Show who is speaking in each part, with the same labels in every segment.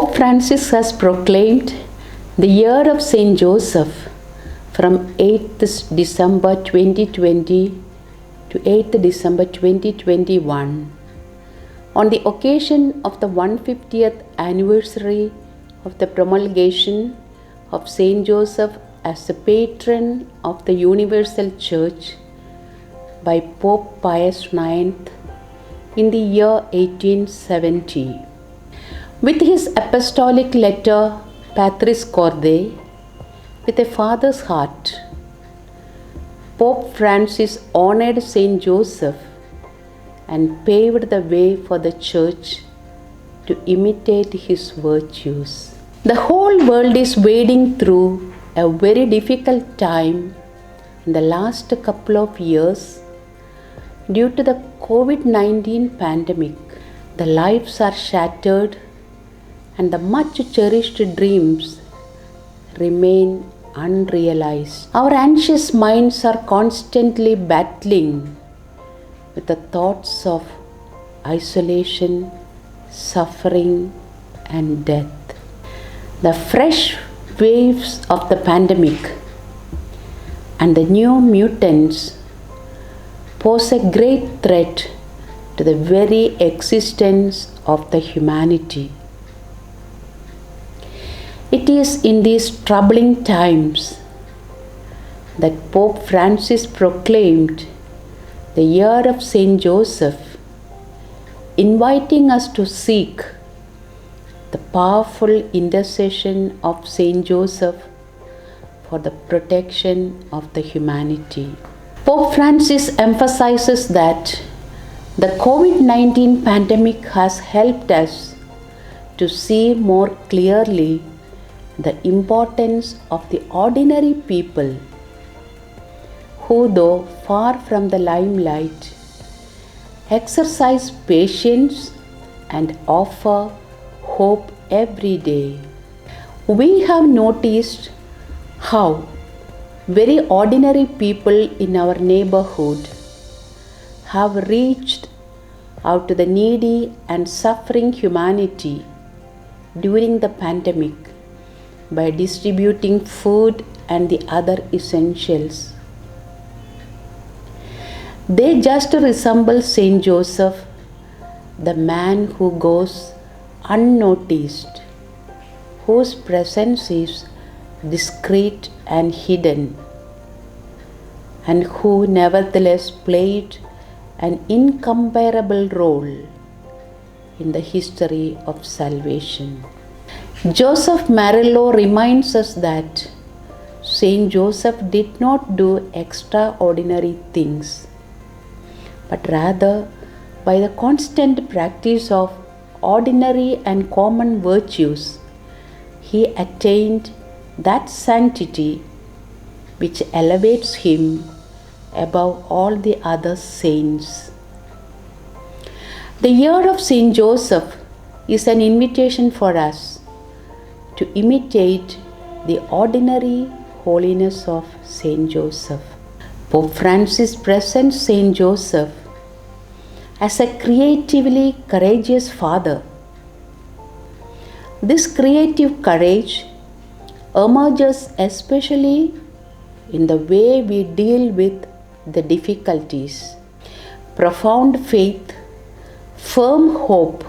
Speaker 1: Pope Francis has proclaimed the year of Saint Joseph from 8th December 2020 to 8th December 2021 on the occasion of the 150th anniversary of the promulgation of Saint Joseph as the patron of the Universal Church by Pope Pius IX in the year 1870. With his apostolic letter Patris Corde, with a father's heart, Pope Francis honored Saint Joseph and paved the way for the Church to imitate his virtues. The whole world is wading through a very difficult time in the last couple of years due to the COVID-19 pandemic. The lives are shattered and the much cherished dreams remain unrealized. Our anxious minds are constantly battling with the thoughts of isolation, suffering, and death. The fresh waves of the pandemic and the new mutants pose a great threat to the very existence of the humanity. It is in these troubling times that Pope Francis proclaimed the year of Saint Joseph, inviting us to seek the powerful intercession of Saint Joseph for the protection of the humanity. Pope Francis emphasizes that the COVID-19 pandemic has helped us to see more clearly the importance of the ordinary people who, though far from the limelight, exercise patience and offer hope every day. We have noticed how very ordinary people in our neighborhood have reached out to the needy and suffering humanity during the pandemic by distributing food and the other essentials. They just resemble Saint Joseph, the man who goes unnoticed, whose presence is discreet and hidden, and who nevertheless played an incomparable role in the history of salvation. Joseph Marello reminds us that Saint Joseph did not do extraordinary things, but rather by the constant practice of ordinary and common virtues, he attained that sanctity which elevates him above all the other saints. The year of Saint Joseph is an invitation for us to imitate the ordinary holiness of Saint Joseph. Pope Francis presents Saint Joseph as a creatively courageous father. This creative courage emerges especially in the way we deal with the difficulties. Profound faith, firm hope,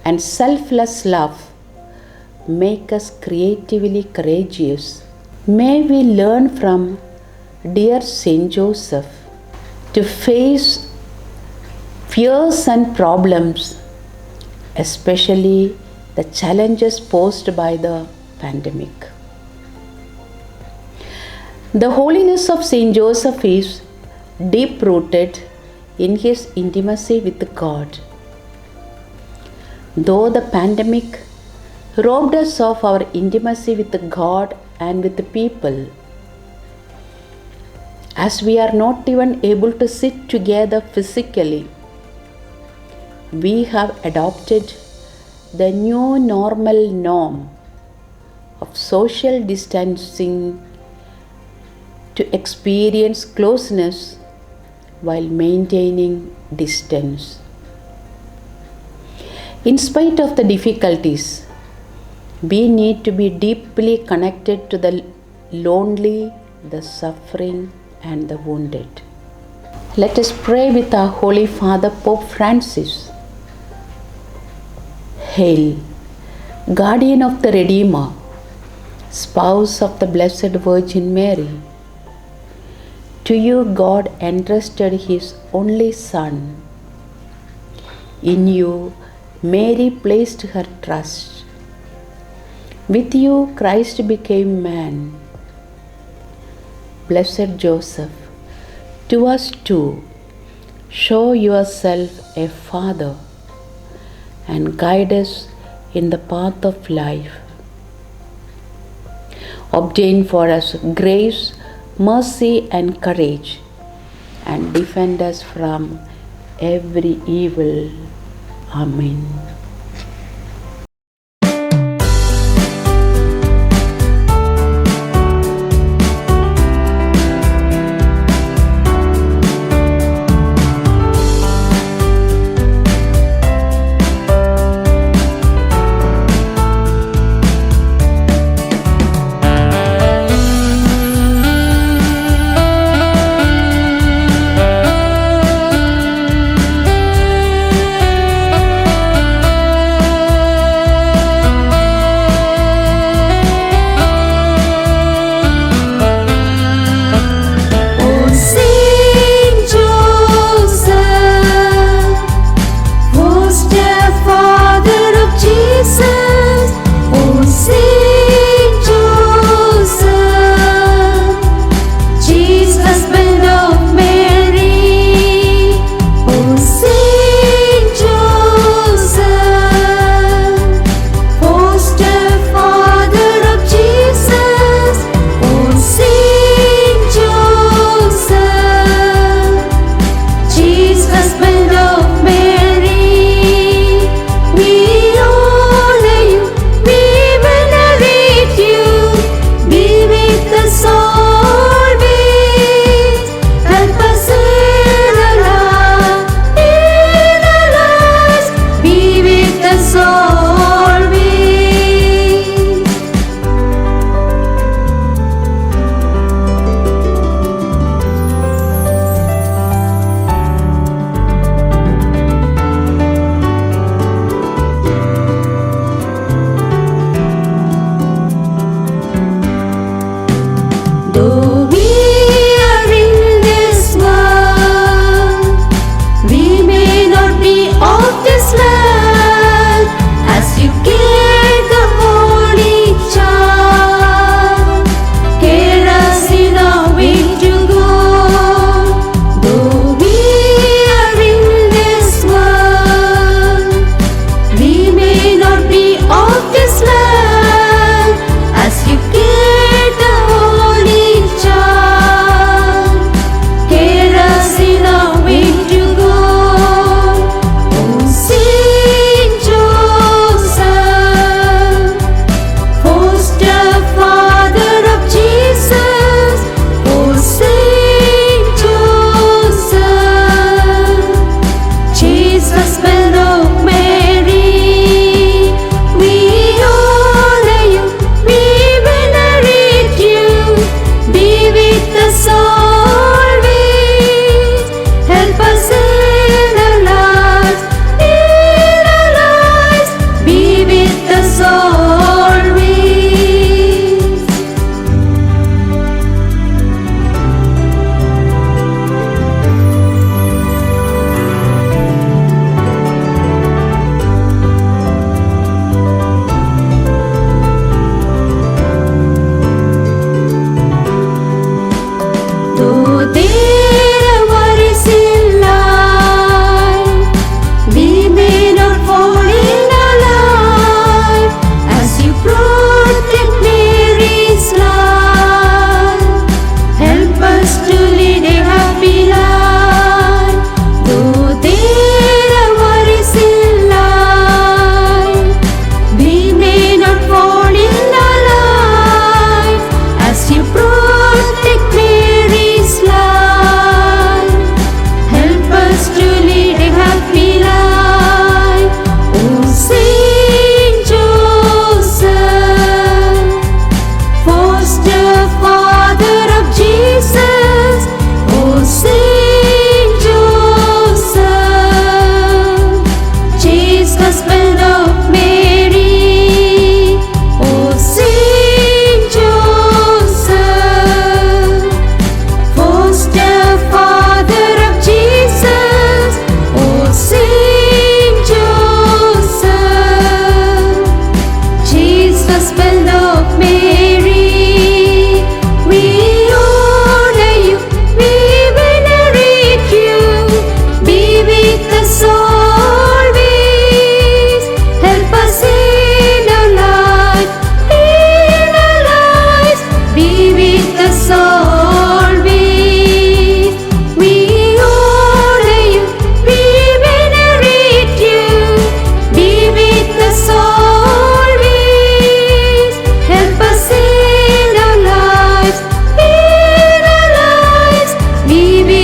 Speaker 1: and selfless love make us creatively courageous. May we learn from dear Saint Joseph to face fears and problems, especially the challenges posed by the pandemic. The holiness of Saint Joseph is deep rooted in his intimacy with God. Though the pandemic robbed us of our intimacy with God and with the people, as we are not even able to sit together physically, we have adopted the new normal norm of social distancing to experience closeness while maintaining distance. In spite of the difficulties, We need to be deeply connected to the lonely, the suffering, and the wounded. Let us pray with our Holy Father Pope Francis. Hail, Guardian of the Redeemer, Spouse of the Blessed Virgin Mary. To you God entrusted His only Son. In you Mary placed her trust. With you Christ became man. Blessed Joseph, to us too, show yourself a father and guide us in the path of life. Obtain for us grace, mercy, and courage, and defend us from every evil. Amen.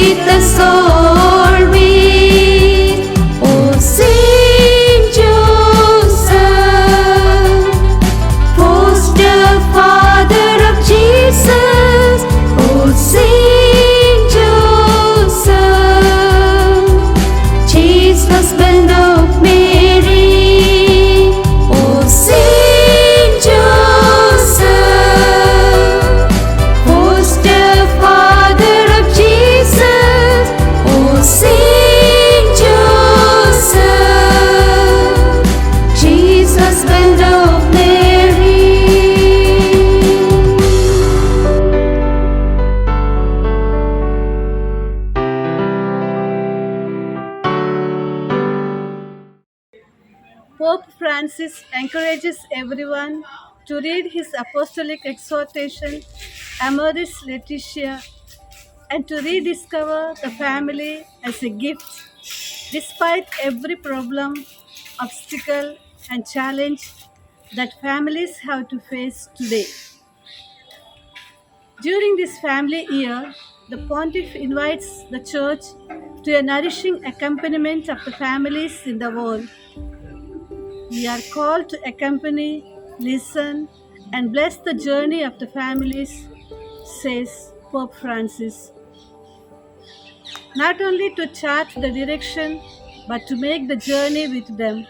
Speaker 2: with us always. Oh, Saint Joseph, foster father of Jesus. Oh, Saint Joseph, chaste husband of Mary. Oh, Saint Joseph, foster father of Jesus. Oh, Saint Joseph, chaste husband of Mary.
Speaker 3: Pope Francis encourages everyone to read his apostolic exhortation, Amoris Laetitia, and to rediscover the family as a gift despite every problem, obstacle, and challenge that families have to face today. During this family year, the Pontiff invites the Church to a nourishing accompaniment of the families in the world. We are called to accompany, listen, and bless the journey of the families, says Pope Francis. Not only to chart the direction, but to make the journey with them,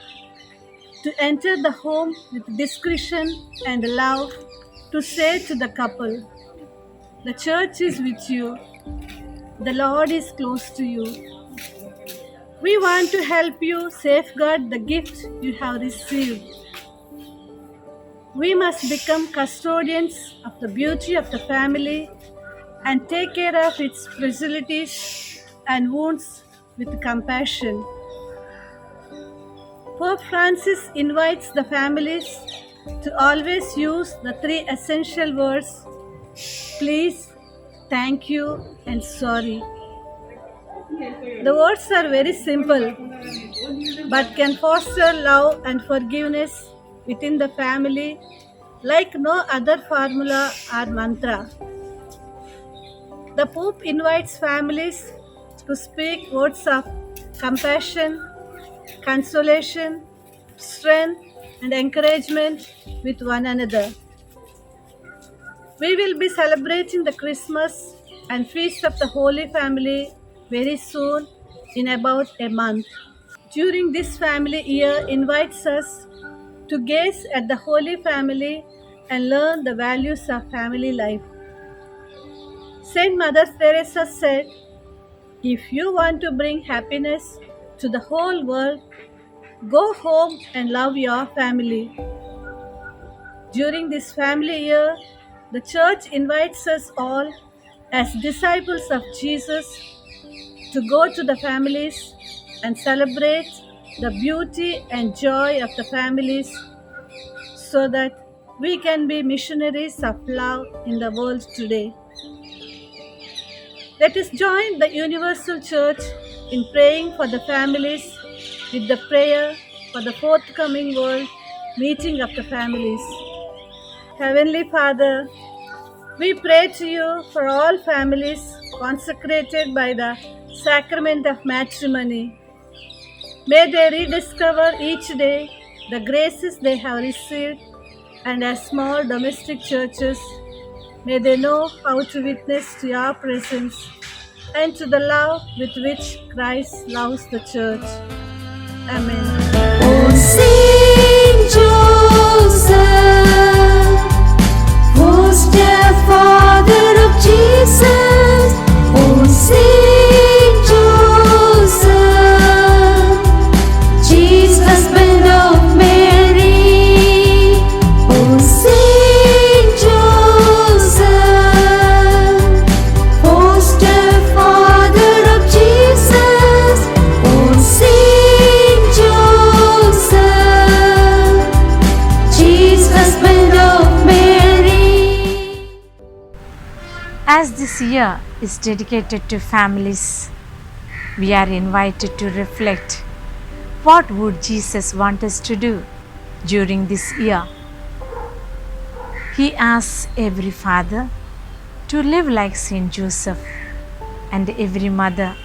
Speaker 3: to enter the home with discretion and love, to say to the couple, "The Church is with you, the Lord is close to you. We want to help you safeguard the gift you have received. We must become custodians of the beauty of the family and take care of its fragilities and wounds with compassion." Pope Francis invites the families to always use the three essential words: please, thank you, and sorry. The words are very simple but can foster love and forgiveness within the family like no other formula or mantra. The Pope invites families to speak words of compassion, consolation, strength, and encouragement with one another. We will be celebrating the Christmas and Feast of the Holy Family very soon, in about a month. During this family year invites us to gaze at the Holy Family and learn the values of family life. Saint Mother Teresa said, "If you want to bring happiness to the whole world, go home and love your family." During this family year, the Church invites us all as disciples of Jesus to go to the families and celebrate the beauty and joy of the families so that we can be missionaries of love in the world today. Let us join the Universal Church in praying for the families with the prayer for the forthcoming world meeting of the families. Heavenly Father, we pray to you for all families consecrated by the sacrament of matrimony. May they rediscover each day the graces they have received, and as small domestic churches, may they know how to witness to your presence and to the love with which Christ loves the church. Amen.
Speaker 2: Oh, Saint Joseph, foster father of Jesus. Oh, Saint Joseph, chaste husband of Mary. Oh, Saint Joseph, foster father of Jesus. Oh, Saint Joseph, chaste husband of Mary.
Speaker 4: As this year is dedicated to families, we are invited to reflect what would Jesus want us to do during this year. He asks every father to live like Saint Joseph and every mother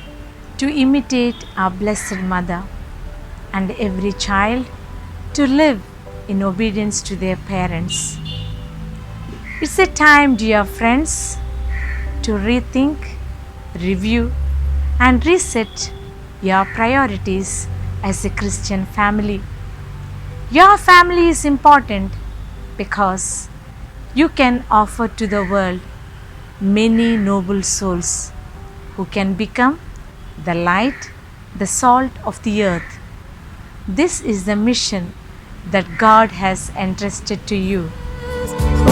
Speaker 4: to imitate our Blessed Mother, and every child to live in obedience to their parents. It's a time, dear friends, to rethink, review, and reset your priorities as a Christian family. Your family is important because you can offer to the world many noble souls who can become the light, the salt of the earth. This is the mission that God has entrusted to you.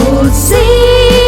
Speaker 2: Oh, sing